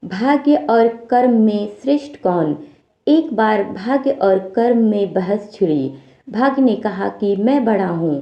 भाग्य और कर्म में श्रेष्ठ कौन। एक बार भाग्य और कर्म में बहस छिड़ी। भाग्य ने कहा कि मैं बड़ा हूँ।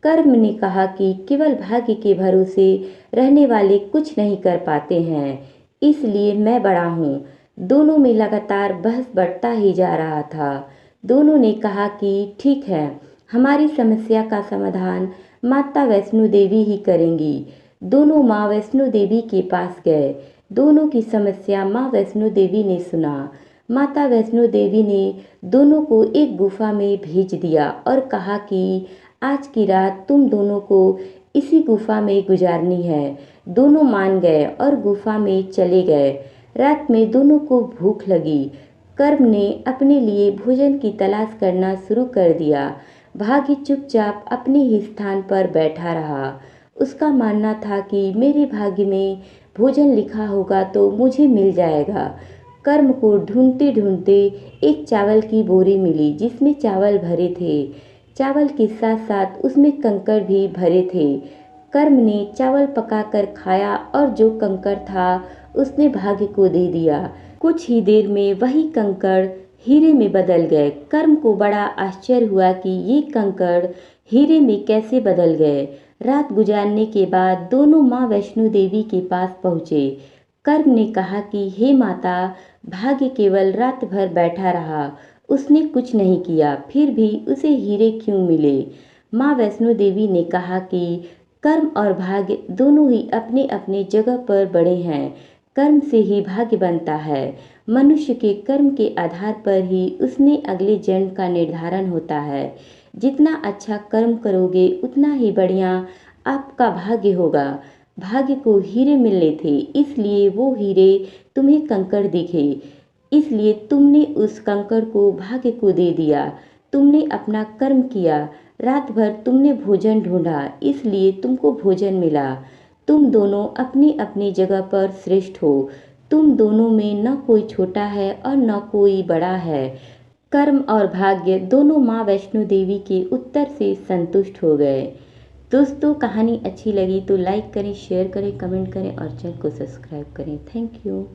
कर्म ने कहा कि केवल भाग्य के भरोसे रहने वाले कुछ नहीं कर पाते हैं, इसलिए मैं बड़ा हूँ। दोनों में लगातार बहस बढ़ता ही जा रहा था। दोनों ने कहा कि ठीक है, हमारी समस्या का समाधान माता वैष्णो देवी ही करेंगी। दोनों माँ वैष्णो देवी के पास गए। दोनों की समस्या माँ वैष्णो देवी ने सुना। माता वैष्णो देवी ने दोनों को एक गुफा में भेज दिया और कहा कि आज की रात तुम दोनों को इसी गुफा में गुजारनी है। दोनों मान गए और गुफा में चले गए। रात में दोनों को भूख लगी। कर्म ने अपने लिए भोजन की तलाश करना शुरू कर दिया। भाग्य चुपचाप अपने ही स्थान पर बैठा रहा। उसका मानना था कि मेरे भाग्य में भोजन लिखा होगा तो मुझे मिल जाएगा। कर्म को ढूंढते ढूंढते एक चावल की बोरी मिली जिसमें चावल भरे थे। चावल के साथ साथ उसमें कंकड़ भी भरे थे। कर्म ने चावल पकाकर खाया और जो कंकड़ था उसने भाग्य को दे दिया। कुछ ही देर में वही कंकड़ हीरे में बदल गए। कर्म को बड़ा आश्चर्य हुआ कि ये कंकड़ हीरे में कैसे बदल गए। रात गुजारने के बाद दोनों माँ वैष्णो देवी के पास पहुँचे। कर्म ने कहा कि हे माता, भाग्य केवल रात भर बैठा रहा, उसने कुछ नहीं किया, फिर भी उसे हीरे क्यों मिले। माँ वैष्णो देवी ने कहा कि कर्म और भाग्य दोनों ही अपने अपने जगह पर बड़े हैं। कर्म से ही भाग्य बनता है। मनुष्य के कर्म के आधार पर ही उसने अगले जन्म का निर्धारण होता है। जितना अच्छा कर्म करोगे उतना ही बढ़िया आपका भाग्य होगा। भाग्य को हीरे मिलने थे, इसलिए वो हीरे तुम्हें कंकड़ दिखे, इसलिए तुमने उस कंकड़ को भाग्य को दे दिया। तुमने अपना कर्म किया, रात भर तुमने भोजन ढूंढा, इसलिए तुमको भोजन मिला। तुम दोनों अपनी अपनी जगह पर श्रेष्ठ हो। तुम दोनों में न कोई छोटा है और न कोई बड़ा है। कर्म और भाग्य दोनों माँ वैष्णो देवी के उत्तर से संतुष्ट हो गए। दोस्तों, कहानी अच्छी लगी तो लाइक करें, शेयर करें, कमेंट करें और चैनल को सब्सक्राइब करें। Thank you.